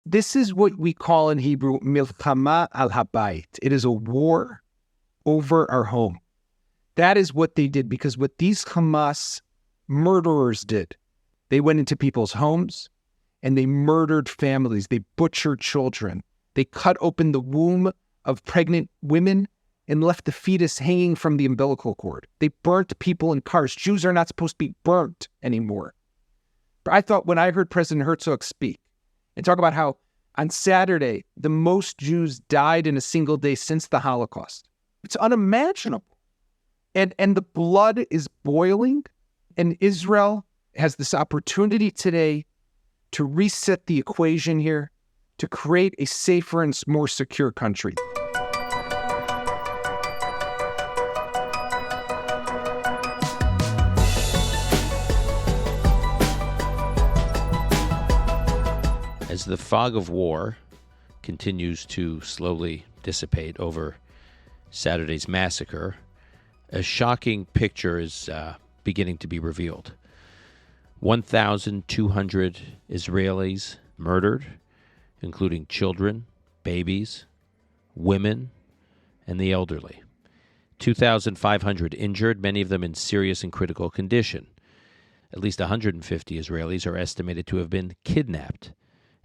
This is what we call in Hebrew, milchama al habayit. It is a war over our home. That is what they did, because what these Hamas murderers did, they went into people's homes and they murdered families. They butchered children. They cut open the womb of pregnant women and left the fetus hanging from the umbilical cord. They burnt people in cars. Jews are not supposed to be burnt anymore. But I thought when I heard President Herzog speak and talk about how on Saturday, the most Jews died in a single day since the Holocaust, it's unimaginable. And the blood is boiling, and Israel has this opportunity today to reset the equation here, to create a safer and more secure country. As the fog of war continues to slowly dissipate over Saturday's massacre, a shocking picture is beginning to be revealed. 1,200 Israelis murdered, including children, babies, women, and the elderly. 2,500 injured, many of them in serious and critical condition. At least 150 Israelis are estimated to have been kidnapped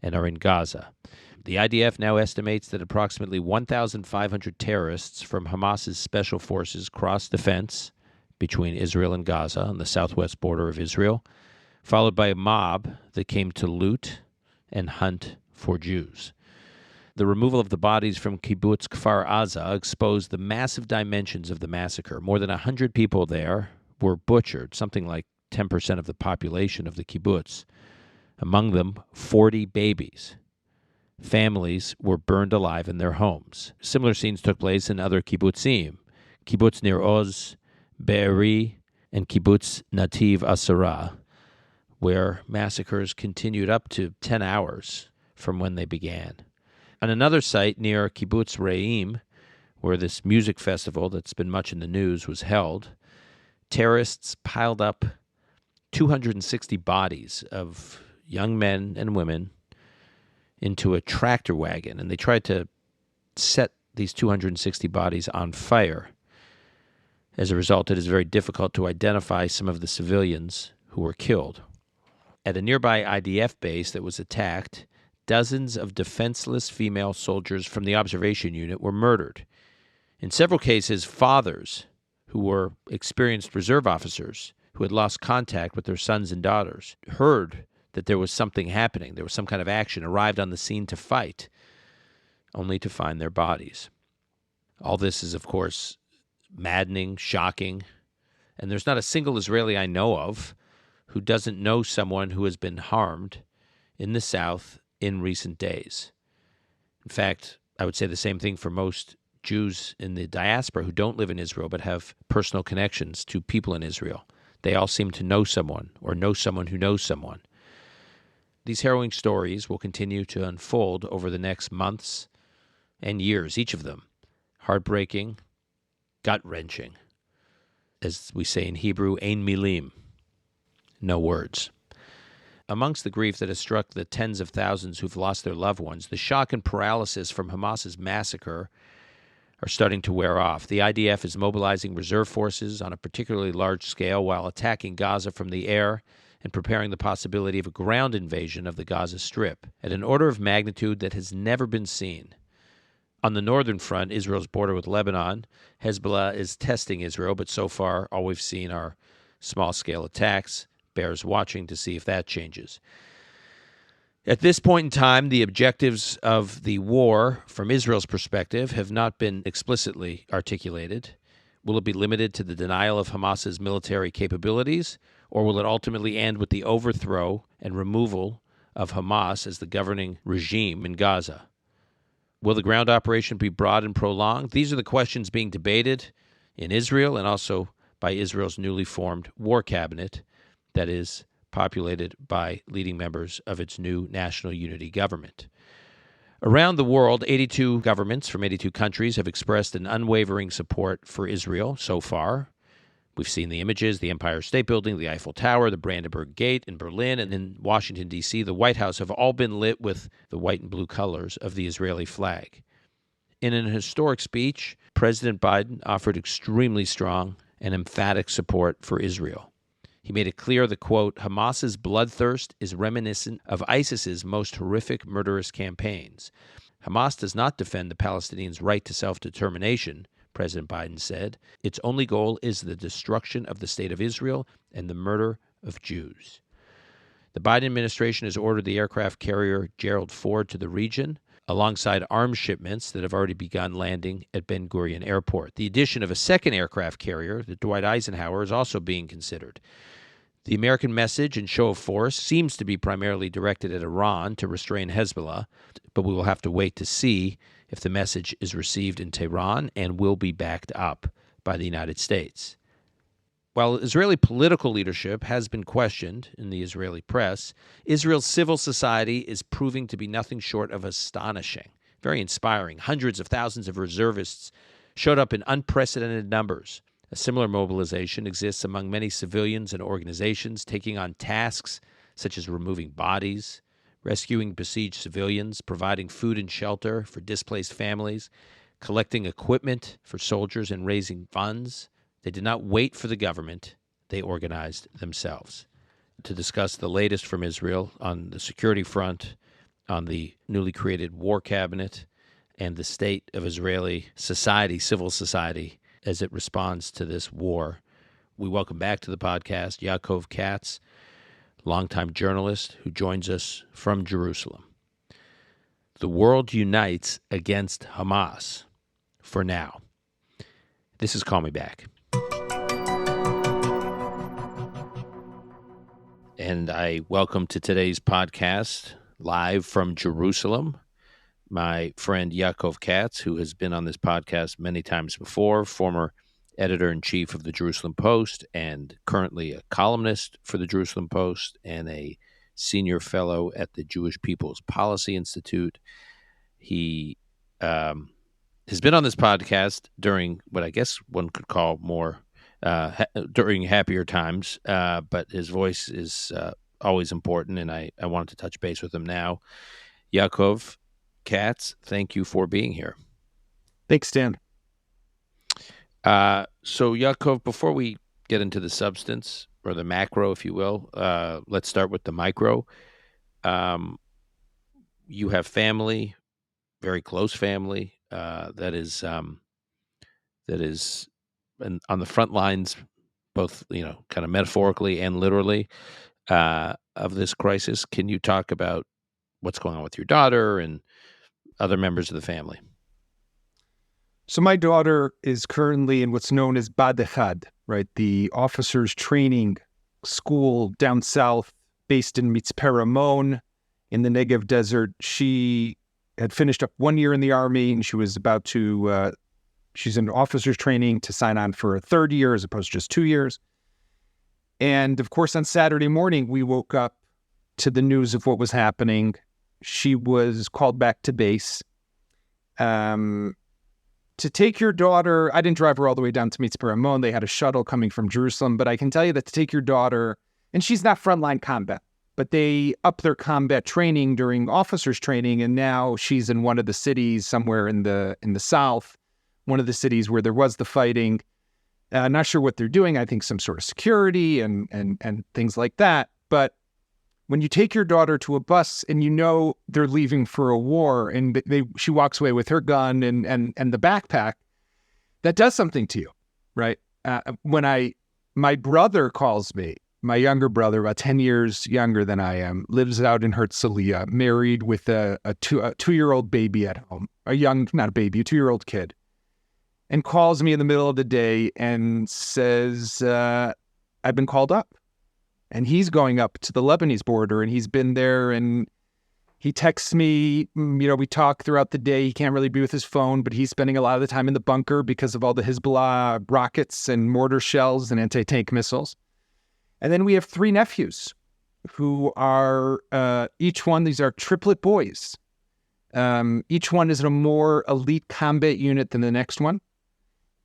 and are in Gaza. The IDF now estimates that approximately 1,500 terrorists from Hamas's special forces crossed the fence between Israel and Gaza on the southwest border of Israel, followed by a mob that came to loot and hunt for Jews. The removal of the bodies from Kibbutz Kfar Aza exposed the massive dimensions of the massacre. More than 100 people there were butchered, something like 10% of the population of the kibbutz. Among them, 40 babies. Families were burned alive in their homes. Similar scenes took place in other kibbutzim, Kibbutz Nir Oz, Be'eri, and Kibbutz Nativ Asara, where massacres continued up to 10 hours from when they began. On another site near Kibbutz Re'im, where this music festival that's been much in the news was held, terrorists piled up 260 bodies of young men and women into a tractor wagon, and they tried to set these 260 bodies on fire. As a result, it is very difficult to identify some of the civilians who were killed. At a nearby IDF base that was attacked, dozens of defenseless female soldiers from the observation unit were murdered. In several cases, fathers who were experienced reserve officers who had lost contact with their sons and daughters heard that there was something happening, there was some kind of action, arrived on the scene to fight, only to find their bodies. All this is, of course, maddening, shocking, and there's not a single Israeli I know of who doesn't know someone who has been harmed in the South in recent days. In fact, I would say the same thing for most Jews in the diaspora who don't live in Israel but have personal connections to people in Israel. They all seem to know someone or know someone who knows someone. These harrowing stories will continue to unfold over the next months and years, each of them heartbreaking, gut-wrenching. As we say in Hebrew, ein milim, no words. Amongst the grief that has struck the tens of thousands who've lost their loved ones, the shock and paralysis from Hamas's massacre are starting to wear off. The IDF is mobilizing reserve forces on a particularly large scale while attacking Gaza from the air and preparing the possibility of a ground invasion of the Gaza Strip at an order of magnitude that has never been seen. On the northern front, Israel's border with Lebanon, Hezbollah is testing Israel, but so far all we've seen are small-scale attacks. Bears watching to see if that changes. At this point in time, the objectives of the war, from Israel's perspective, have not been explicitly articulated. Will it be limited to the denial of Hamas's military capabilities, or will it ultimately end with the overthrow and removal of Hamas as the governing regime in Gaza? Will the ground operation be broad and prolonged? These are the questions being debated in Israel and also by Israel's newly formed war cabinet that is populated by leading members of its new national unity government. Around the world, 82 governments from 82 countries have expressed an unwavering support for Israel so far. We've seen the images, the Empire State Building, the Eiffel Tower, the Brandenburg Gate in Berlin, and in Washington, D.C., the White House have all been lit with the white and blue colors of the Israeli flag. In an historic speech, President Biden offered extremely strong and emphatic support for Israel. He made it clear that, quote, Hamas's bloodthirst is reminiscent of ISIS's most horrific murderous campaigns. Hamas does not defend the Palestinians' right to self-determination, President Biden said. Its only goal is the destruction of the state of Israel and the murder of Jews. The Biden administration has ordered the aircraft carrier Gerald Ford to the region, alongside arms shipments that have already begun landing at Ben Gurion Airport. The addition of a second aircraft carrier, the Dwight Eisenhower, is also being considered. The American message and show of force seems to be primarily directed at Iran to restrain Hezbollah, but we will have to wait to see if the message is received in Tehran and will be backed up by the United States. While Israeli political leadership has been questioned in the Israeli press, Israel's civil society is proving to be nothing short of astonishing, very inspiring. Hundreds of thousands of reservists showed up in unprecedented numbers. A similar mobilization exists among many civilians and organizations taking on tasks such as removing bodies, rescuing besieged civilians, providing food and shelter for displaced families, collecting equipment for soldiers, and raising funds. They did not wait for the government. They organized themselves. To discuss the latest from Israel on the security front, on the newly created war cabinet, and the state of Israeli society, civil society, as it responds to this war, we welcome back to the podcast Yaakov Katz, longtime journalist who joins us from Jerusalem. The world unites against Hamas for now. This is Call Me Back. And I welcome to today's podcast, live from Jerusalem, my friend Yaakov Katz, who has been on this podcast many times before, former editor-in-chief of the Jerusalem Post and currently a columnist for the Jerusalem Post and a senior fellow at the Jewish People's Policy Institute. He has been on this podcast during what I guess one could call more during happier times, but his voice is always important, and I wanted to touch base with him now. Yaakov Katz, thank you for being here. Thanks, Dan. So, Yaakov, before we get into the substance, or the macro, if you will, let's start with the micro. You have family, very close family, that is on the front lines, both, kind of metaphorically and literally, of this crisis. Can you talk about what's going on with your daughter and other members of the family? So my daughter is currently in what's known as Bad Echad, right? The officers training school down south, based in Mitzpe Ramon in the Negev desert. She had finished up 1 year in the Army, and she was about to, she's in officers training to sign on for a third year as opposed to just 2 years. And of course, on Saturday morning, we woke up to the news of what was happening. She was called back to base. To take your daughter, I didn't drive her all the way down to Mitzpe Ramon. They had a shuttle coming from Jerusalem, but I can tell you that to take your daughter, and she's not frontline combat, but they up their combat training during officers training, and now she's in one of the cities somewhere in the south, one of the cities where there was the fighting. Not sure what they're doing. I think some sort of security and things like that. But when you take your daughter to a bus and they're leaving for a war, and she walks away with her gun and the backpack, that does something to you, right? My brother calls me, my younger brother, about 10 years younger than I am, lives out in Herzliya, married with a 2-year-old baby at home, a 2-year-old kid, and calls me in the middle of the day and says, I've been called up. And he's going up to the Lebanese border, and he's been there, and he texts me, we talk throughout the day. He can't really be with his phone, but he's spending a lot of the time in the bunker because of all the Hezbollah rockets and mortar shells and anti-tank missiles. And then we have 3 nephews who are, these are triplet boys. Each one is in a more elite combat unit than the next one.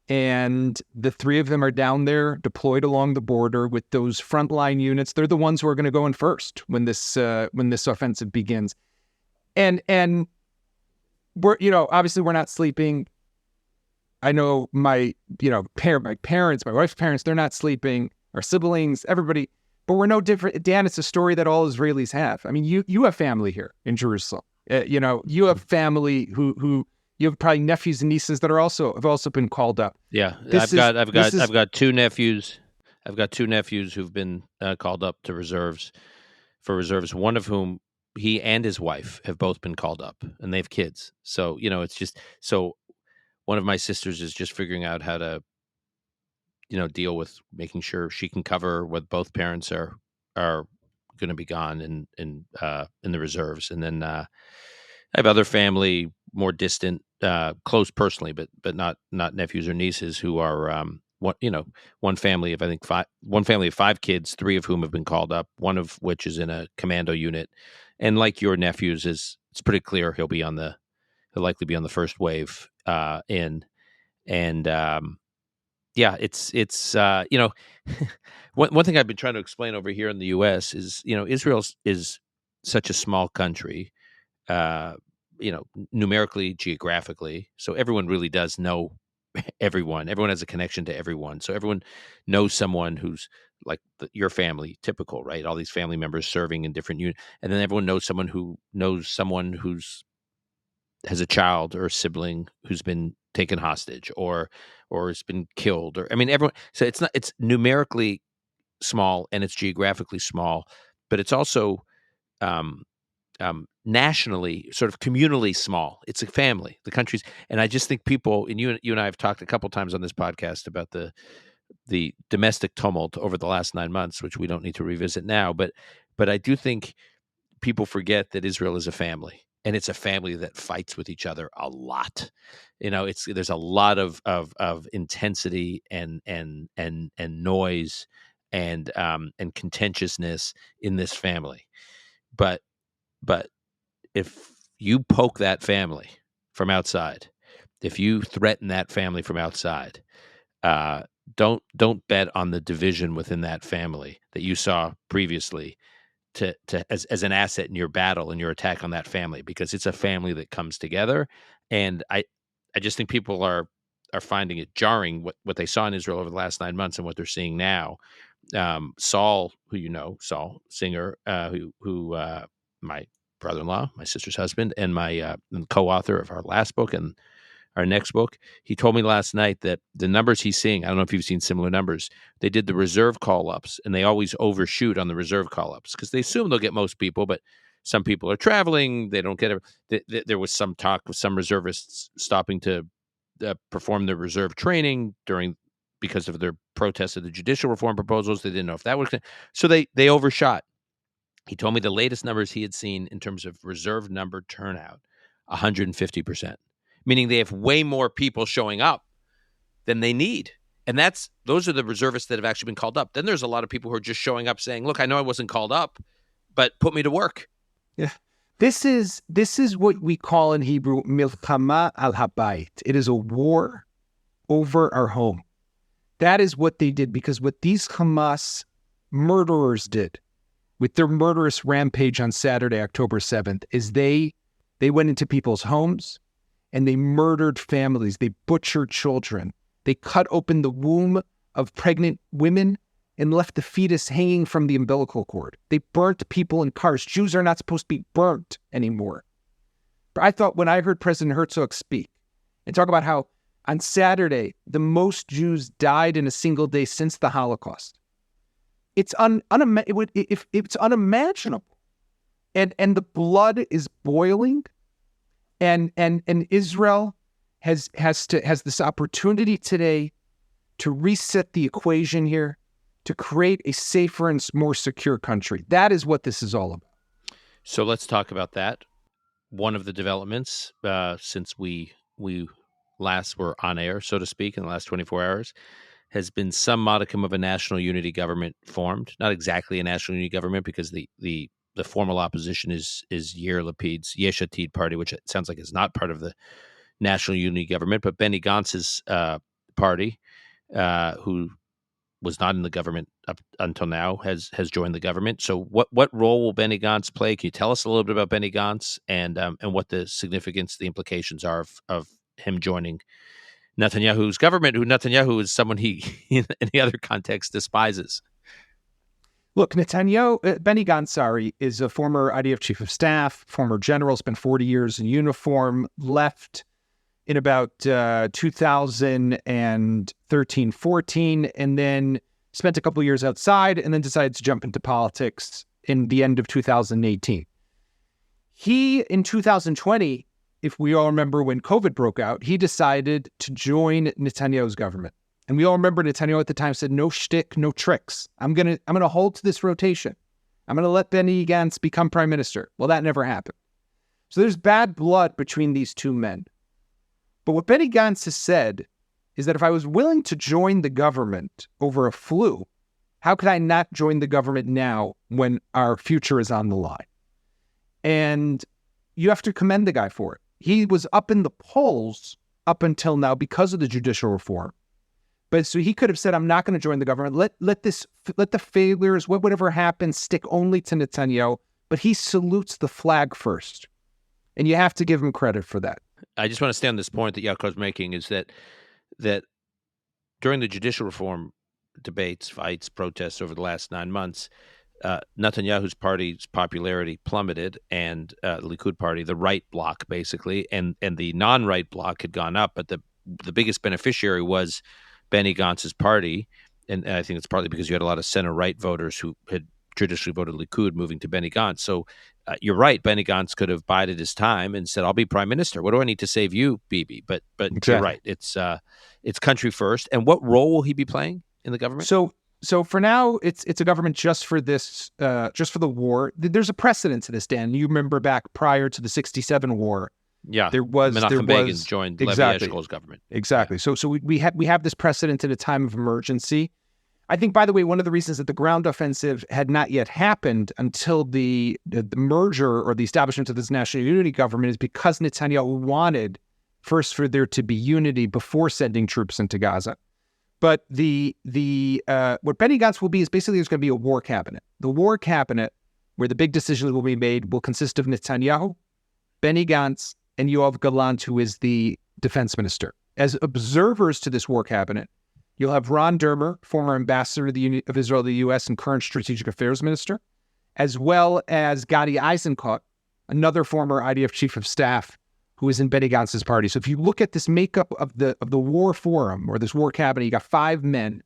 And the three of them are down there deployed along the border with those frontline units. They're the ones who are going to go in first when this offensive begins. And we're, obviously we're not sleeping. I know my parents, my wife's parents, they're not sleeping, our siblings, everybody, but we're no different. Dan, it's a story that all Israelis have. I mean, you have family here in Jerusalem. You have family who you have probably nephews and nieces that have also been called up. Yeah, I've got two nephews. I've got two nephews who've been called up to reserves. One of whom, he and his wife, have both been called up, and they have kids. So it's just so. One of my sisters is just figuring out how to, deal with making sure she can cover what both parents are going to be gone in the reserves, and then I have other family, more distant, close personally, but not nephews or nieces, who are one family of, I think, five kids, three of whom have been called up, one of which is in a commando unit, and like your nephews, it's pretty clear he'll likely be on the first wave in, and it's one thing I've been trying to explain over here in the U.S. is Israel is such a small country. Numerically, geographically. So everyone really does know everyone. Everyone has a connection to everyone. So everyone knows someone who's like your family, typical, right? All these family members serving in different units. And then everyone knows someone who's has a child or a sibling who's been taken hostage or has been killed. Or, I mean, everyone. So it's numerically small and it's geographically small, but it's also nationally, sort of communally small. It's a family, the countries. And I just think people, and you and I have talked a couple times on this podcast about the domestic tumult over the last 9 months, which we don't need to revisit now. But I do think people forget that Israel is a family, and it's a family that fights with each other a lot. There's a lot of intensity and noise and contentiousness in this family. But if you poke that family from outside, if you threaten that family from outside, don't bet on the division within that family that you saw previously as an asset in your battle and your attack on that family, because it's a family that comes together. And I just think people are finding it jarring what they saw in Israel over the last 9 months and what they're seeing now. Saul, Saul Singer, who my brother-in-law, my sister's husband, and my co-author of our last book and our next book, he told me last night that the numbers he's seeing, I don't know if you've seen similar numbers, they did the reserve call-ups, and they always overshoot on the reserve call-ups because they assume they'll get most people, but some people are traveling, they don't get it. There was some talk of some reservists stopping to perform their reserve training because of their protest of the judicial reform proposals. They didn't know if that was so they overshot. He told me the latest numbers he had seen in terms of reserve number turnout, 150%, meaning they have way more people showing up than they need. And those are the reservists that have actually been called up. Then there's a lot of people who are just showing up saying, look, I know I wasn't called up, but put me to work. Yeah. This is what we call in Hebrew, milchama al habayit. It is a war over our home. That is what they did, because what these Hamas murderers did with their murderous rampage on Saturday, October 7th, is they went into people's homes and they murdered families. They butchered children. They cut open the womb of pregnant women and left the fetus hanging from the umbilical cord. They burnt people in cars. Jews are not supposed to be burnt anymore. But I thought when I heard President Herzog speak and talk about how on Saturday, the most Jews died in a single day since the Holocaust, it's unimaginable. And the blood is boiling, and Israel has this opportunity today to reset the equation here, to create a safer and more secure country. That is what this is all about. So let's talk about that. One of the developments since we last were on air, so to speak, in the last 24 hours, has been some modicum of a national unity government formed. Not exactly a national unity government, because the formal opposition is Yair Lapid's Yesh Atid party, which it sounds like is not part of the national unity government. But Benny Gantz's party, who was not in the government up until now, has joined the government. So what role will Benny Gantz play? Can you tell us a little bit about Benny Gantz and what the significance, the implications are of him joining Netanyahu's government, who Netanyahu is someone he, in any other context, despises? Look, Benny Gantz, is a former IDF chief of staff, former general, spent 40 years in uniform, left in about 2013-14, and then spent a couple of years outside, and then decided to jump into politics in the end of 2018. He, in 2020, if we all remember when COVID broke out, he decided to join Netanyahu's government. And we all remember Netanyahu at the time said, no shtick, no tricks. I'm gonna hold to this rotation. I'm gonna let Benny Gantz become prime minister. Well, that never happened. So there's bad blood between these two men. But what Benny Gantz has said is that if I was willing to join the government over a flu, how could I not join the government now when our future is on the line? And you have to commend the guy for it. He was up in the polls up until now because of the judicial reform. But so he could have said, I'm not going to join the government. Let the failures, whatever happens, stick only to Netanyahu. But he salutes the flag first. And you have to give him credit for that. I just want to stay on this point that Yaakov's making, is that during the judicial reform debates, fights, protests over the last 9 months, Netanyahu's party's popularity plummeted, and the Likud party, the right bloc basically, and the non-right bloc had gone up, but the biggest beneficiary was Benny Gantz's party, and I think it's partly because you had a lot of center-right voters who had traditionally voted Likud moving to Benny Gantz. So you're right, Benny Gantz could have bided his time and said, I'll be prime minister. What do I need to save you, Bibi? But exactly. You're right. It's country first. And what role will he be playing in the government? So for now, it's a government just for this, just for the war. There's a precedent to this, Dan. You remember back prior to the 1967 war. Yeah, Menachem Begin joined exactly. Levi Eshkol's government. Exactly. Yeah. So we have this precedent in a time of emergency. I think, by the way, one of the reasons that the ground offensive had not yet happened until the merger or the establishment of this national unity government is because Netanyahu wanted first for there to be unity before sending troops into Gaza. But what Benny Gantz will be is basically there's going to be a war cabinet. The war cabinet, where the big decisions will be made, will consist of Netanyahu, Benny Gantz, and Yoav Gallant, who is the defense minister. As observers to this war cabinet, you'll have Ron Dermer, former ambassador of Israel to the U.S. and current strategic affairs minister, as well as Gadi Eisenkot, another former IDF chief of staff who is in Benny Gantz's party. So if you look at this makeup of the war forum or this war cabinet, you got 5 men,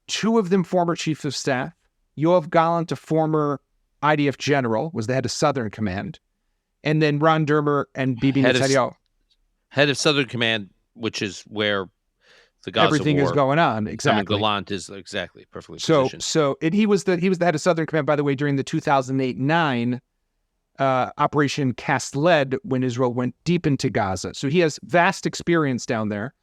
2 of them former chiefs of staff. Yoav Gallant, a former IDF general, was the head of Southern Command. And then Ron Dermer and Bibi Netanyahu. Head of Southern Command, which is where the Gaza everything war is going on. Exactly. Gallant is exactly perfectly positioned. So he was the head of Southern Command, by the way, during the 2008-9 Operation Cast Lead, when Israel went deep into Gaza. So he has vast experience down there.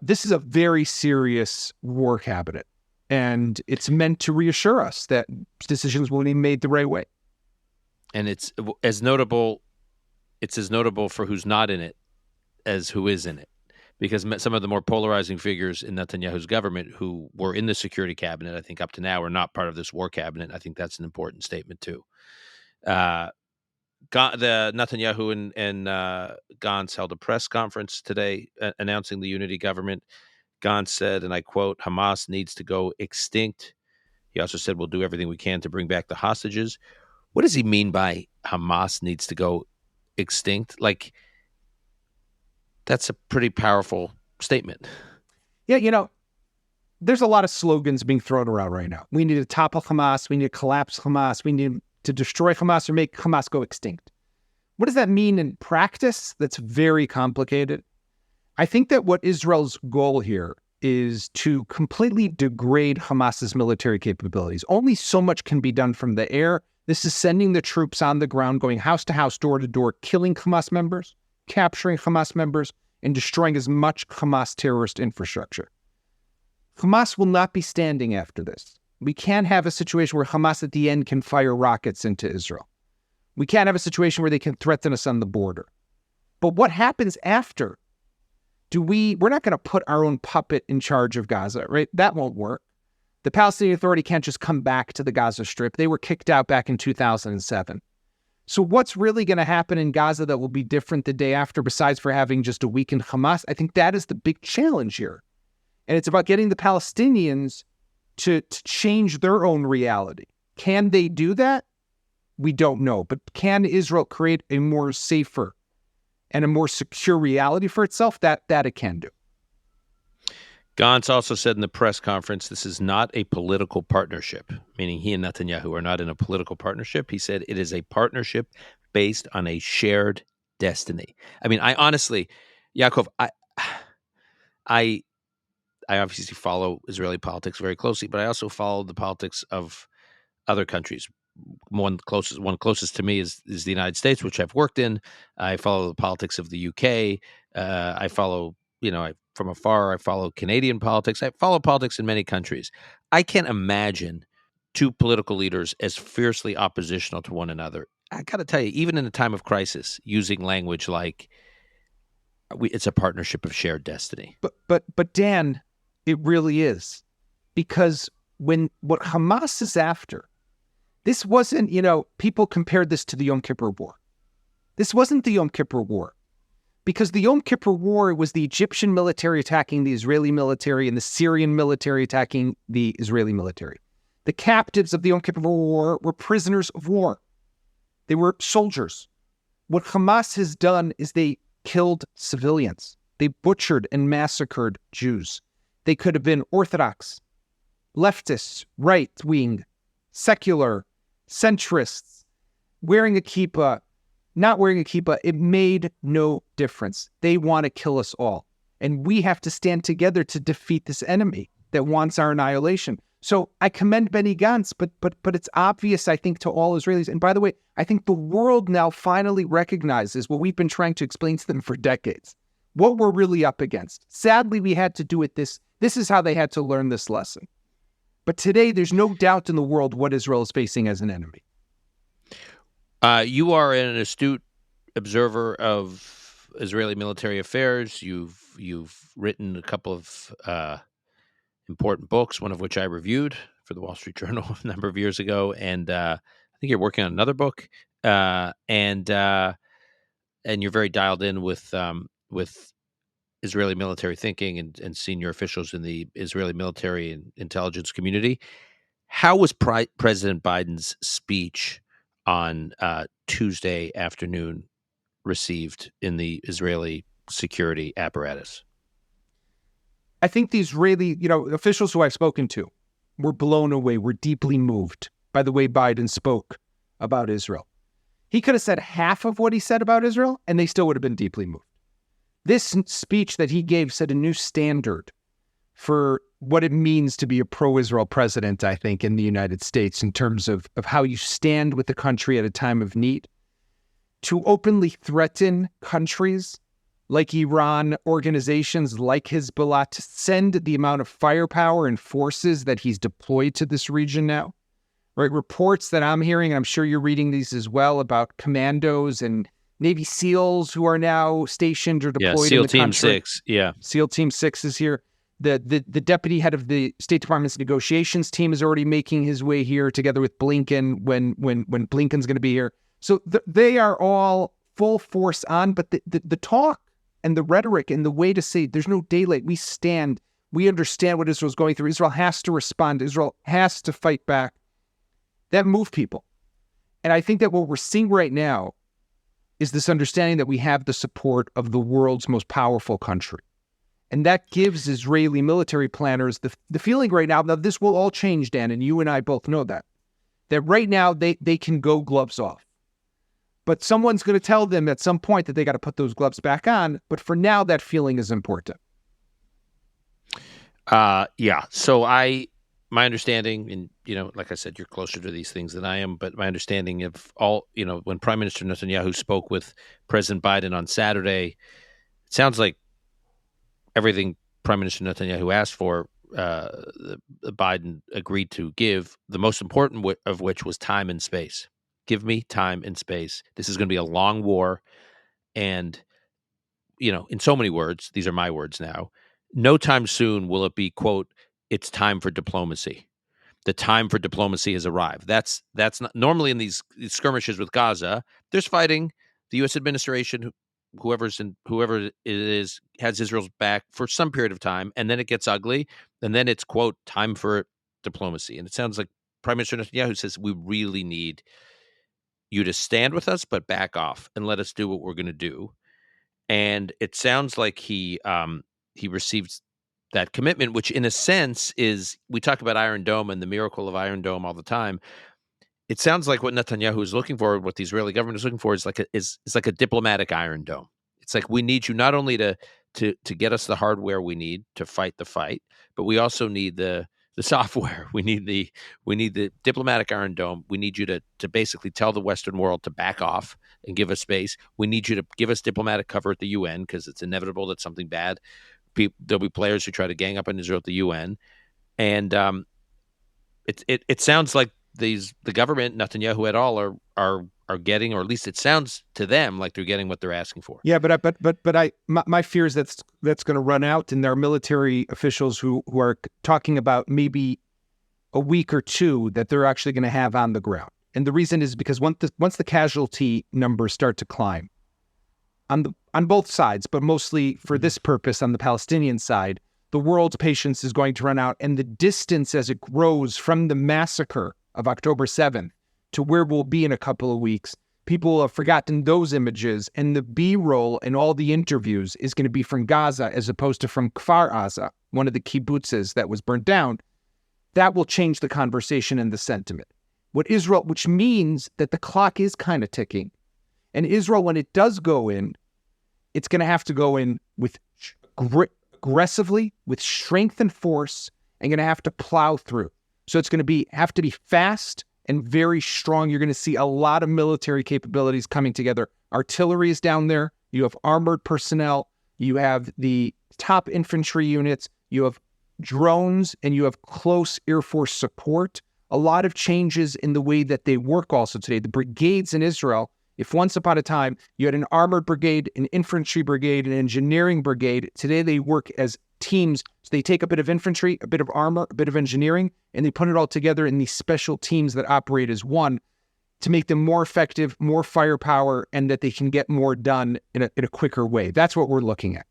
This is a very serious war cabinet, and it's meant to reassure us that decisions will be made the right way. And it's as notable for who's not in it as who is in it. Because some of the more polarizing figures in Netanyahu's government who were in the security cabinet, I think up to now, are not part of this war cabinet. I think that's an important statement too. The Netanyahu and Gantz held a press conference today announcing the unity government. Gantz said, and I quote, Hamas needs to go extinct. He also said, we'll do everything we can to bring back the hostages. What does he mean by Hamas needs to go extinct? Like, that's a pretty powerful statement. Yeah, there's a lot of slogans being thrown around right now. We need to topple Hamas. We need to collapse Hamas. We need to destroy Hamas or make Hamas go extinct. What does that mean in practice? That's very complicated. I think that what Israel's goal here is to completely degrade Hamas's military capabilities. Only so much can be done from the air. This is sending the troops on the ground, going house to house, door to door, killing Hamas members, capturing Hamas members, and destroying as much Hamas terrorist infrastructure. Hamas will not be standing after this. We can't have a situation where Hamas at the end can fire rockets into Israel. We can't have a situation where they can threaten us on the border. But what happens after? we're not going to put our own puppet in charge of Gaza, right? That won't work. The Palestinian Authority can't just come back to the Gaza Strip. They were kicked out back in 2007. So what's really going to happen in Gaza that will be different the day after, besides for having just a weakened Hamas? I think that is the big challenge here. And it's about getting the Palestinians to change their own reality. Can they do that? We don't know. But can Israel create a more safer and a more secure reality for itself? That it can do. Gantz also said in the press conference, this is not a political partnership, meaning he and Netanyahu are not in a political partnership. He said it is a partnership based on a shared destiny. I mean, I honestly, Yaakov, I obviously follow Israeli politics very closely, but I also follow the politics of other countries. One closest to me is the United States, which I've worked in. I follow the politics of the UK. I follow, from afar, I follow Canadian politics. I follow politics in many countries. I can't imagine two political leaders as fiercely oppositional to one another. I got to tell you, even in a time of crisis, using language like it's a partnership of shared destiny. But Dan, it really is, because what Hamas is after, this wasn't, people compared this to the Yom Kippur War. This wasn't the Yom Kippur War, because the Yom Kippur War was the Egyptian military attacking the Israeli military and the Syrian military attacking the Israeli military. The captives of the Yom Kippur War were prisoners of war. They were soldiers. What Hamas has done is they killed civilians. They butchered and massacred Jews. They could have been Orthodox, leftists, right-wing, secular, centrists, wearing a kippah, not wearing a kippah. It made no difference. They want to kill us all. And we have to stand together to defeat this enemy that wants our annihilation. So I commend Benny Gantz, but it's obvious, I think, to all Israelis. And by the way, I think the world now finally recognizes what we've been trying to explain to them for decades, what we're really up against. Sadly, we had to do it this is how they had to learn this lesson. But today, there's no doubt in the world what Israel is facing as an enemy. You are an astute observer of Israeli military affairs. You've written a couple of important books, one of which I reviewed for the Wall Street Journal a number of years ago, and I think you're working on another book. And you're very dialed in with Israeli military thinking and senior officials in the Israeli military and intelligence community. How was President Biden's speech on Tuesday afternoon received in the Israeli security apparatus? I think the Israeli, officials who I've spoken to were blown away, were deeply moved by the way Biden spoke about Israel. He could have said half of what he said about Israel, and they still would have been deeply moved. This speech that he gave set a new standard for what it means to be a pro-Israel president, I think, in the United States, in terms of how you stand with the country at a time of need. To openly threaten countries like Iran, organizations like Hezbollah, to send the amount of firepower and forces that he's deployed to this region now. Right? Reports that I'm hearing, and I'm sure you're reading these as well, about commandos and Navy SEALs who are now stationed or deployed in the country. SEAL Team 6, yeah. SEAL Team 6 is here. The deputy head of the State Department's negotiations team is already making his way here together with Blinken when Blinken's going to be here. So they are all full force on, but the talk and the rhetoric and the way to say there's no daylight, we stand, we understand what Israel's going through. Israel has to respond. Israel has to fight back. That moved people. And I think that what we're seeing right now is this understanding that we have the support of the world's most powerful country. And that gives Israeli military planners the feeling right now, this will all change, Dan, and you and I both know that right now they can go gloves off. But someone's going to tell them at some point that they got to put those gloves back on. But for now, that feeling is important. Yeah. So my understanding, and like I said, you're closer to these things than I am, but my understanding of all, when Prime Minister Netanyahu spoke with President Biden on Saturday, it sounds like everything Prime Minister Netanyahu asked for, Biden agreed to give, the most important of which was time and space. Give me time and space. This is going to be a long war, and in so many words, these are my words now, no time soon will it be, quote, it's time for diplomacy. The time for diplomacy has arrived. That's not normally in these skirmishes with Gaza. There's fighting. The U.S. administration, whoever it is, has Israel's back for some period of time, and then it gets ugly, and then it's, quote, time for diplomacy. And it sounds like Prime Minister Netanyahu says we really need you to stand with us, but back off and let us do what we're going to do. And it sounds like he received that commitment, which in a sense is, we talk about Iron Dome and the miracle of Iron Dome all the time. It sounds like what Netanyahu is looking for, what the Israeli government is looking for, is like a diplomatic Iron Dome. It's like, we need you not only to get us the hardware we need to fight the fight, but we also need the software. We need the diplomatic Iron Dome. We need you to basically tell the Western world to back off and give us space. We need you to give us diplomatic cover at the UN, because it's inevitable that something bad. There'll be players who try to gang up on Israel at the UN, and it sounds like the government, Netanyahu et al, are getting, or at least it sounds to them like they're getting what they're asking for. Yeah, my fear is that's going to run out, and there are military officials who are talking about maybe a week or two that they're actually going to have on the ground. And the reason is because once the casualty numbers start to climb on both sides, but mostly for this purpose on the Palestinian side, the world's patience is going to run out, and the distance as it grows from the massacre of October 7th to where we'll be in a couple of weeks, people will have forgotten those images, and the B-roll in all the interviews is going to be from Gaza as opposed to from Kfar Aza, one of the kibbutzes that was burnt down. That will change the conversation and the sentiment. Which means that the clock is kind of ticking. And Israel, when it does go in, it's going to have to go in with aggressively, with strength and force, and going to have to plow through. So it's going to have to be fast and very strong. You're going to see a lot of military capabilities coming together. Artillery is down there. You have armored personnel. You have the top infantry units. You have drones, and you have close Air Force support. A lot of changes in the way that they work also today. The brigades in Israel, if once upon a time you had an armored brigade, an infantry brigade, an engineering brigade, today they work as teams. So they take a bit of infantry, a bit of armor, a bit of engineering, and they put it all together in these special teams that operate as one to make them more effective, more firepower, and that they can get more done in a quicker way. That's what we're looking at.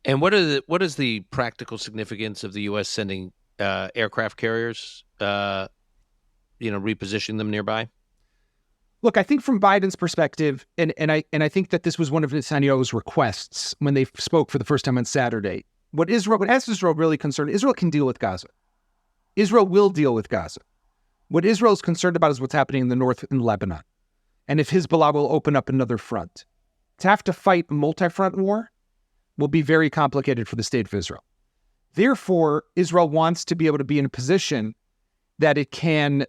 And what is the practical significance of the U.S. sending aircraft carriers, repositioning them nearby? Look, I think from Biden's perspective, and I think that this was one of Netanyahu's requests when they spoke for the first time on Saturday. What has Israel really concerned? Israel can deal with Gaza. Israel will deal with Gaza. What Israel is concerned about is what's happening in the north in Lebanon, and if Hezbollah will open up another front. To have to fight a multi-front war will be very complicated for the state of Israel. Therefore, Israel wants to be able to be in a position that it can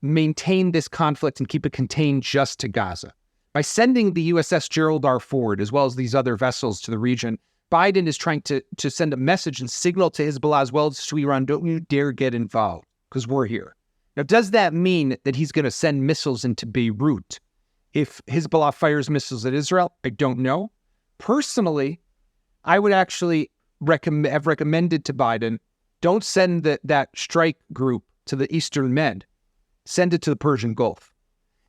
maintain this conflict and keep it contained just to Gaza. By sending the USS Gerald R. Ford, as well as these other vessels to the region, Biden is trying to send a message and signal to Hezbollah as well as to Iran, don't you dare get involved, because we're here. Now, does that mean that he's going to send missiles into Beirut if Hezbollah fires missiles at Israel? I don't know. Personally, I would actually have recommended to Biden, don't send that strike group to the Eastern Med. Send it to the Persian Gulf.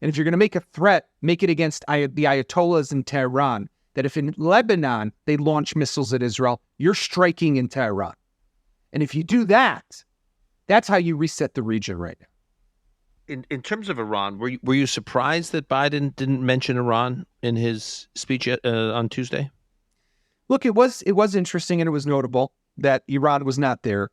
And if you're going to make a threat, make it against the Ayatollahs in Tehran, that if in Lebanon they launch missiles at Israel, you're striking in Tehran. And if you do that, that's how you reset the region right now. In terms of Iran, were you surprised that Biden didn't mention Iran in his speech on Tuesday? Look, it was interesting, and it was notable that Iran was not there.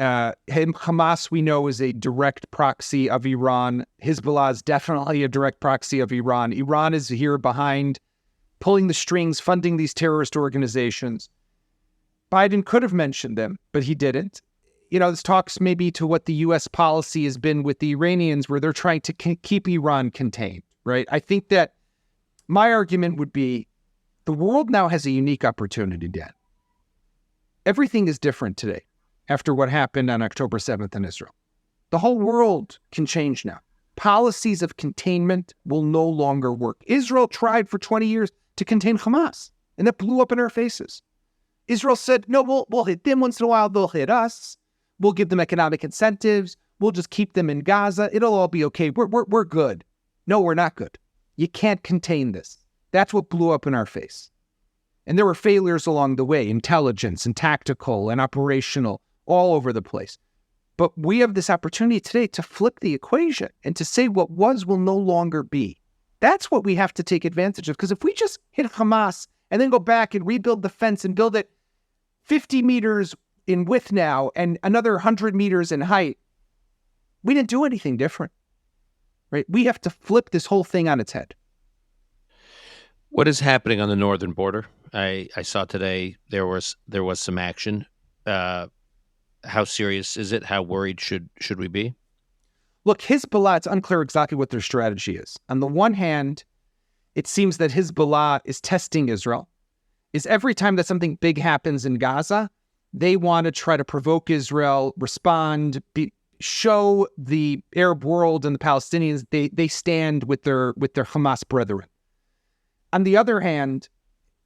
Hamas, we know, is a direct proxy of Iran. Hezbollah is definitely a direct proxy of Iran. Iran is here behind, pulling the strings, funding these terrorist organizations. Biden could have mentioned them, but he didn't. This talks maybe to what the U.S. policy has been with the Iranians, where they're trying to keep Iran contained, right? I think that my argument would be the world now has a unique opportunity, Dan. Everything is different today after what happened on October 7th in Israel. The whole world can change now. Policies of containment will no longer work. Israel tried for 20 years to contain Hamas. And that blew up in our faces. Israel said, no, we'll hit them once in a while. They'll hit us. We'll give them economic incentives. We'll just keep them in Gaza. It'll all be okay. We're good. No, we're not good. You can't contain this. That's what blew up in our face. And there were failures along the way, intelligence and tactical and operational, all over the place. But we have this opportunity today to flip the equation and to say what was will no longer be. That's what we have to take advantage of. Because if we just hit Hamas and then go back and rebuild the fence and build it 50 meters in width now and another 100 meters in height, we didn't do anything different, right? We have to flip this whole thing on its head. What is happening on the northern border? I saw today there was some action. How serious is it? How worried should we be? Look, Hezbollah, it's unclear exactly what their strategy is. On the one hand, it seems that Hezbollah is testing Israel. Is every time that something big happens in Gaza, they want to try to provoke Israel, respond, show the Arab world and the Palestinians they stand with their Hamas brethren. On the other hand,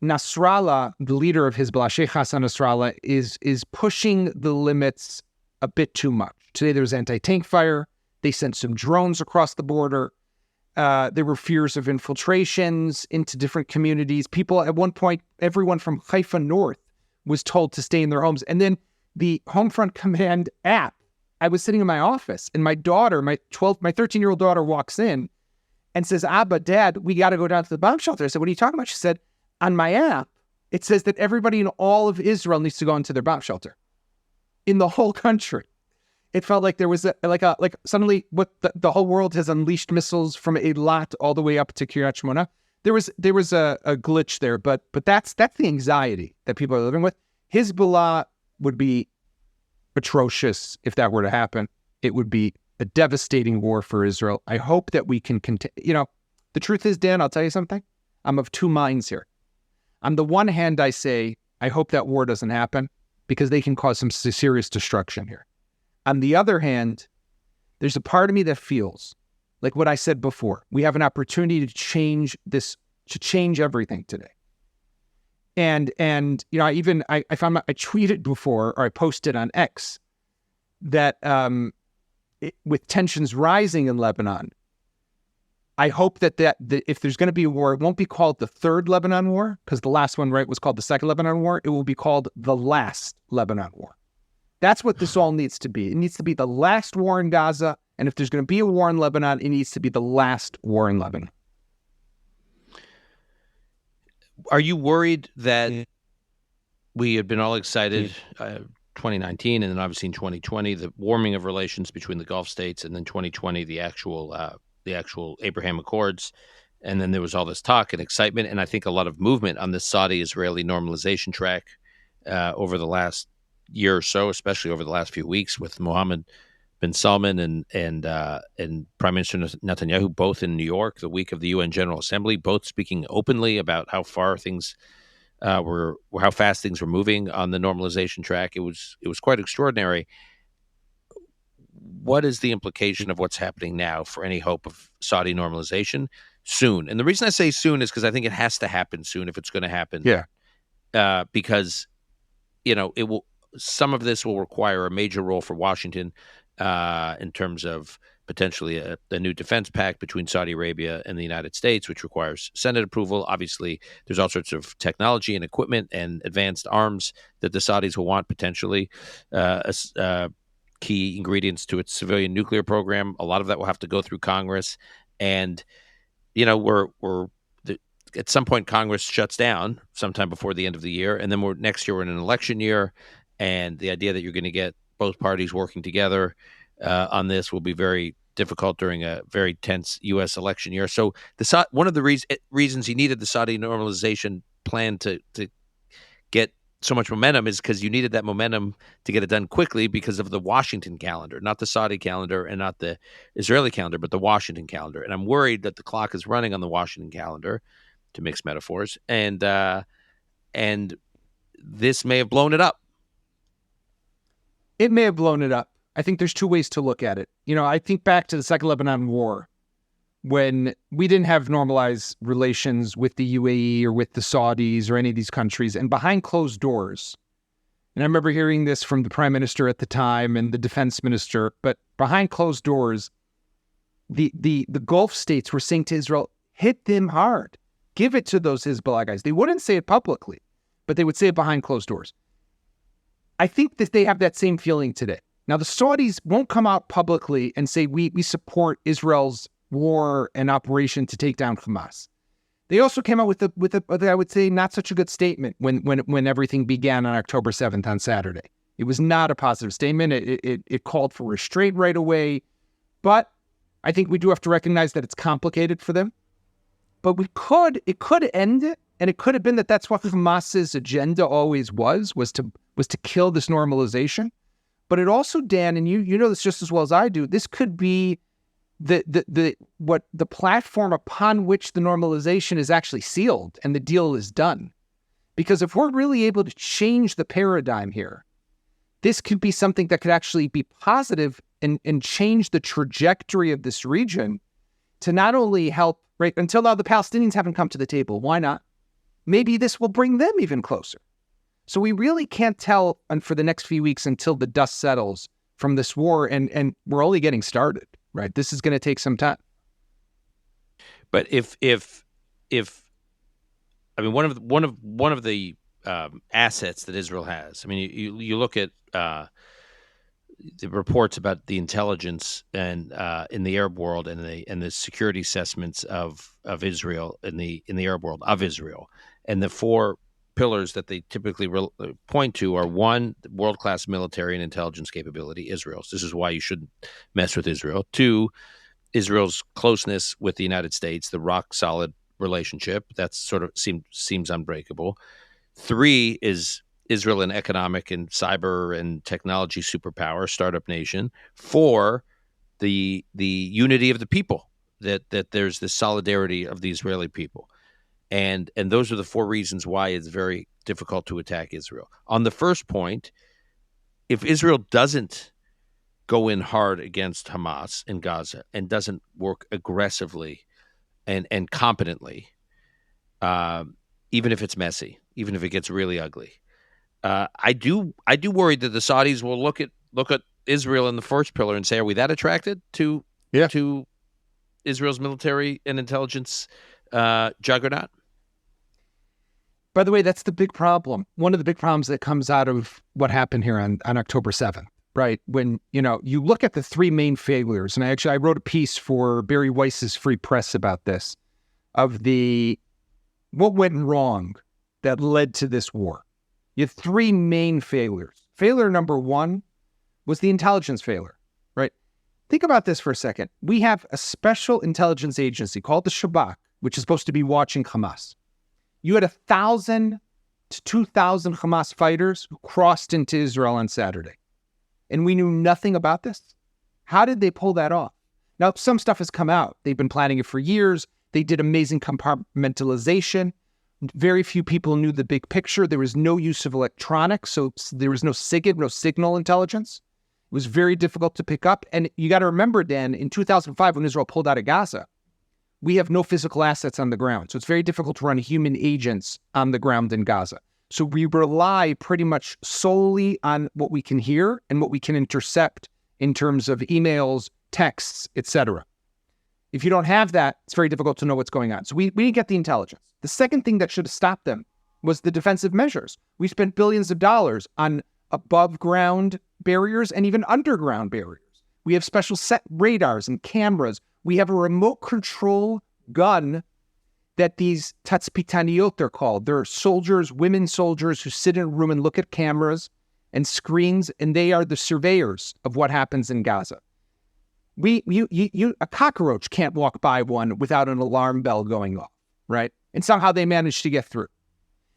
Nasrallah, the leader of Hezbollah, Sheikh Hassan Nasrallah, is pushing the limits a bit too much. Today there was anti-tank fire. They sent some drones across the border. There were fears of infiltrations into different communities. People, at one point, everyone from Haifa North was told to stay in their homes. And then the Homefront Command app, I was sitting in my office and my daughter, my 13-year-old daughter walks in and says, Abba, Dad, we got to go down to the bomb shelter. I said, what are you talking about? She said, on my app, it says that everybody in all of Israel needs to go into their bomb shelter in the whole country. It felt like there was suddenly what the whole world has unleashed missiles from Eilat all the way up to Kiryat Shmona. There was a glitch there, but that's the anxiety that people are living with. Hezbollah would be atrocious if that were to happen. It would be a devastating war for Israel. I hope that we can continue. The truth is, Dan, I'll tell you something. I'm of two minds here. On the one hand, I say, I hope that war doesn't happen because they can cause some serious destruction here. On the other hand, there's a part of me that feels like what I said before. We have an opportunity to change this, to change everything today. And I tweeted before, or I posted on X, that with tensions rising in Lebanon, I hope that if there's going to be a war, it won't be called the third Lebanon War, because the last one, was called the second Lebanon War. It will be called the last Lebanon War. That's what this all needs to be. It needs to be the last war in Gaza, and if there's going to be a war in Lebanon, it needs to be the last war in Lebanon. Are you worried that we had been all excited 2019 and then obviously in 2020, the warming of relations between the Gulf states, and then 2020, the actual Abraham Accords, and then there was all this talk and excitement, and I think a lot of movement on this Saudi-Israeli normalization track over the last year or so, especially over the last few weeks, with Mohammed bin Salman and Prime Minister Netanyahu, both in New York the week of the UN General Assembly, both speaking openly about how far things how fast things were moving on the normalization track. It was quite extraordinary. What is the implication of what's happening now for any hope of Saudi normalization soon? And the reason I say soon is because I think it has to happen soon if it's going to happen. Yeah. Because it will. Some of this will require a major role for Washington in terms of potentially a new defense pact between Saudi Arabia and the United States, which requires Senate approval. Obviously, there's all sorts of technology and equipment and advanced arms that the Saudis will want potentially key ingredients to its civilian nuclear program. A lot of that will have to go through Congress. And, at some point, Congress shuts down sometime before the end of the year. And then next year, we're in an election year. And the idea that you're going to get both parties working together on this will be very difficult during a very tense U.S. election year. So one of the reasons you needed the Saudi normalization plan to get so much momentum is because you needed that momentum to get it done quickly because of the Washington calendar, not the Saudi calendar and not the Israeli calendar, but the Washington calendar. And I'm worried that the clock is running on the Washington calendar, to mix metaphors, and this may have blown it up. It may have blown it up. I think there's two ways to look at it. I think back to the Second Lebanon War, when we didn't have normalized relations with the UAE or with the Saudis or any of these countries, and behind closed doors, and I remember hearing this from the prime minister at the time and the defense minister, but behind closed doors, the Gulf states were saying to Israel, hit them hard, give it to those Hezbollah guys. They wouldn't say it publicly, but they would say it behind closed doors. I think that they have that same feeling today. Now, the Saudis won't come out publicly and say, we support Israel's war and operation to take down Hamas. They also came out with a I would say, not such a good statement when everything began on October 7th on Saturday. It was not a positive statement. It called for restraint right away. But I think we do have to recognize that it's complicated for them. But it could end it, and it could have been that that's what Hamas's agenda always was to kill this normalization. But it also, Dan, and you know this just as well as I do, this could be the platform upon which the normalization is actually sealed and the deal is done. Because if we're really able to change the paradigm here, this could be something that could actually be positive and change the trajectory of this region to not only help, right? Until now, the Palestinians haven't come to the table. Why not? Maybe this will bring them even closer. So we really can't tell for the next few weeks until the dust settles from this war, and we're only getting started, right? This is going to take some time. But if I mean, one of the assets that Israel has, I mean, you look at the reports about the intelligence and in the Arab world and the security assessments of Israel in the Arab world of Israel, and the four pillars that they typically point to are: one, world-class military and intelligence capability, Israel's. This is why you shouldn't mess with Israel. Two, Israel's closeness with the United States, the rock-solid relationship that sort of seems unbreakable. Three is Israel an economic and cyber and technology superpower, startup nation. Four, the unity of the people, that there's this solidarity of the Israeli people. And those are the four reasons why it's very difficult to attack Israel. On the first point, if Israel doesn't go in hard against Hamas in Gaza and doesn't work aggressively and competently, even if it's messy, even if it gets really ugly, I do worry that the Saudis will look at Israel in the first pillar and say, are we that attracted to Israel's military and intelligence juggernaut? By the way, that's the big problem. One of the big problems that comes out of what happened here on October 7th, right? When, you look at the three main failures, and I wrote a piece for Barry Weiss's Free Press about this, of what went wrong that led to this war. You have three main failures. Failure number one was the intelligence failure, right? Think about this for a second. We have a special intelligence agency called the Shabak, which is supposed to be watching Hamas. You had 1,000 to 2,000 Hamas fighters who crossed into Israel on Saturday. And we knew nothing about this. How did they pull that off? Now, some stuff has come out. They've been planning it for years. They did amazing compartmentalization. Very few people knew the big picture. There was no use of electronics, so there was no SIGINT, no signal intelligence. It was very difficult to pick up. And you got to remember, Dan, in 2005, when Israel pulled out of Gaza, we have no physical assets on the ground. So it's very difficult to run human agents on the ground in Gaza. So we rely pretty much solely on what we can hear and what we can intercept in terms of emails, texts, etc. If you don't have that, it's very difficult to know what's going on. So we didn't get the intelligence. The second thing that should have stopped them was the defensive measures. We spent billions of dollars on above ground barriers and even underground barriers. We have special set radars and cameras. We have a remote control gun that these tatzpitaniot, they're called. They're soldiers, women soldiers who sit in a room and look at cameras and screens, and they are the surveyors of what happens in Gaza. A cockroach can't walk by one without an alarm bell going off, right? And somehow they managed to get through.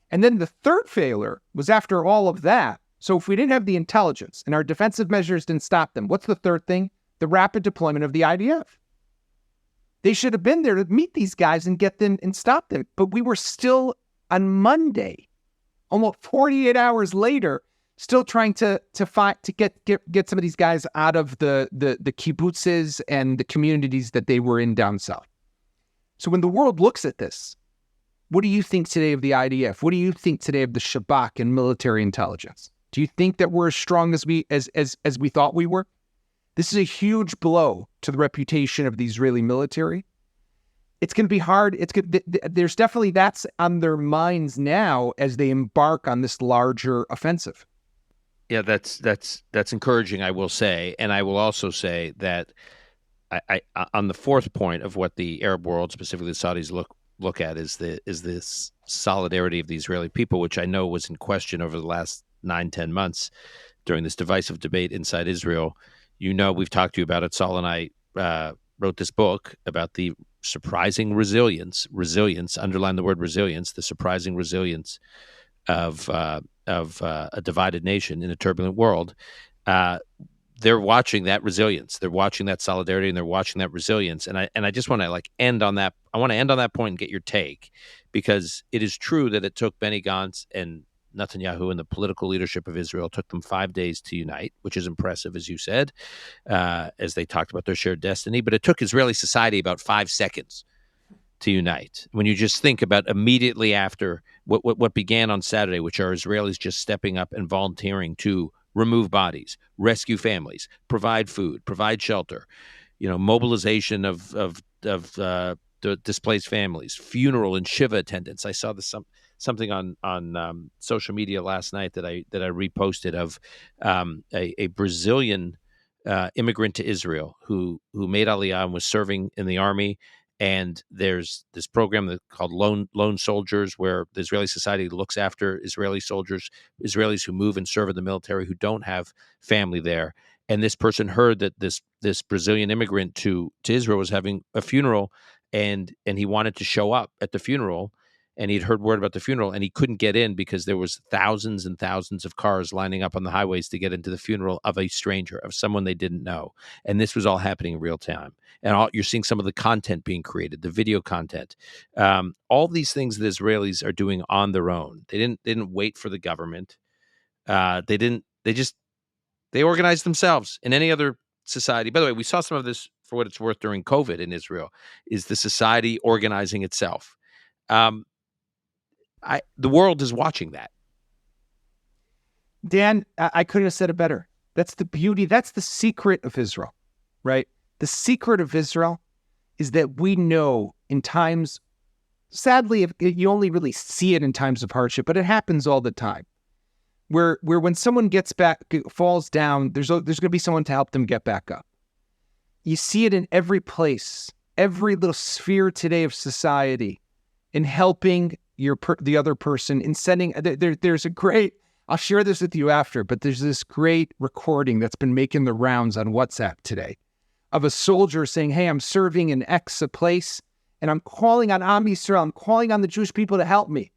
And then the third failure was after all of that. So if we didn't have the intelligence and our defensive measures didn't stop them, what's the third thing? The rapid deployment of the IDF. They should have been there to meet these guys and get them and stop them. But we were still on Monday, almost 48 hours later, still trying to get some of these guys out of the kibbutzes and the communities that they were in down south. So when the world looks at this, what do you think today of the IDF? What do you think today of the Shabak and military intelligence? Do you think that we're as strong as we thought we were? This is a huge blow to the reputation of the Israeli military. It's going to be hard. There's definitely that's on their minds now as they embark on this larger offensive. Yeah, that's encouraging, I will say, and I will also say that I on the fourth point of what the Arab world, specifically the Saudis, look at is this solidarity of the Israeli people, which I know was in question over the last 9-10 months during this divisive debate inside Israel. You know, we've talked to you about it. Saul and I wrote this book about the surprising resilience, underline the word resilience, the surprising resilience of a divided nation in a turbulent world. They're watching that resilience. They're watching that solidarity, and they're watching that resilience. And I just want to end on that. I want to end on that point and get your take, because it is true that it took Benny Gantz and Netanyahu and the political leadership of Israel took them 5 days to unite, which is impressive, as you said, as they talked about their shared destiny. But it took Israeli society about 5 seconds to unite. When you just think about immediately after what began on Saturday, which are Israelis just stepping up and volunteering to remove bodies, rescue families, provide food, provide shelter, mobilization of displaced families, funeral and shiva attendance. I saw this something on social media last night that I reposted of a Brazilian immigrant to Israel who made Aliyah and was serving in the army. And there's this program called Lone Soldiers, where the Israeli society looks after Israeli soldiers, Israelis who move and serve in the military who don't have family there. And this person heard that this Brazilian immigrant to Israel was having a funeral, and he wanted to show up at the funeral. And he'd heard word about the funeral, and he couldn't get in because there was thousands and thousands of cars lining up on the highways to get into the funeral of a stranger, of someone they didn't know. And this was all happening in real time. And you're seeing some of the content being created, the video content, all these things that Israelis are doing on their own. They didn't wait for the government. They organized themselves. In any other society, by the way, we saw some of this, for what it's worth, during COVID in Israel, is the society organizing itself. The world is watching that. Dan, I couldn't have said it better. That's the beauty. That's the secret of Israel, right? The secret of Israel is that we know in times, sadly, you only really see it in times of hardship, but it happens all the time, where when someone falls down, there's going to be someone to help them get back up. You see it in every place, every little sphere today of society, in helping the other person, in sending. There's a great. I'll share this with you after, but there's this great recording that's been making the rounds on WhatsApp today of a soldier saying, "Hey, I'm serving in X place, and I'm calling on Am Yisrael. I'm calling on the Jewish people to help me.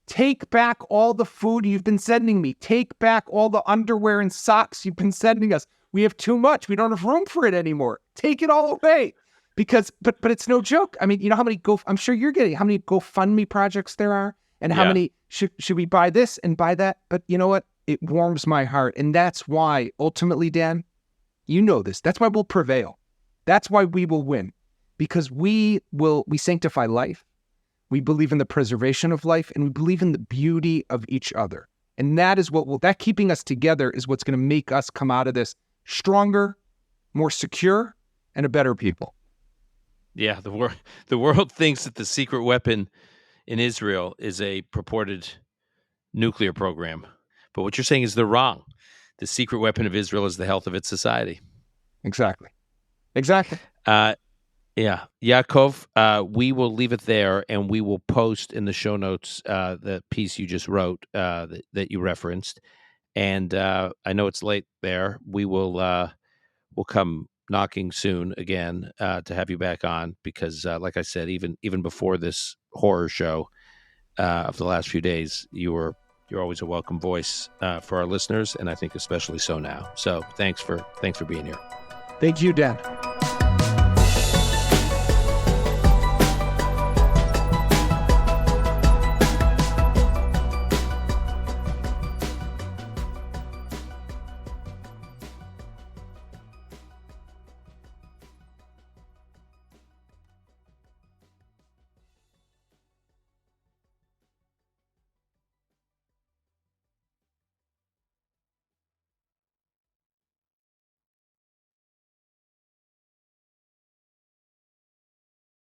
Take back all the food you've been sending me. Take back all the underwear and socks you've been sending us. We have too much. We don't have room for it anymore. Take it all away." Because, but it's no joke. I mean, you know how many I'm sure you're getting how many GoFundMe projects there are, and how many should we buy this and buy that? But you know what? It warms my heart, and that's why ultimately, Dan, you know this. That's why we'll prevail. That's why we will win, because we sanctify life. We believe in the preservation of life, and we believe in the beauty of each other. And that is that keeping us together is what's going to make us come out of this stronger, more secure, and a better people. Yeah, the world thinks that the secret weapon in Israel is a purported nuclear program. But what you're saying is they're wrong. The secret weapon of Israel is the health of its society. Exactly. Yeah. Yaakov, we will leave it there, and we will post in the show notes the piece you just wrote that you referenced. And I know it's late there. We'll come knocking soon again to have you back on, because like I said, even before this horror show of the last few days, you're always a welcome voice for our listeners, and I think especially so now. So thanks for being here. Thank you, Dan.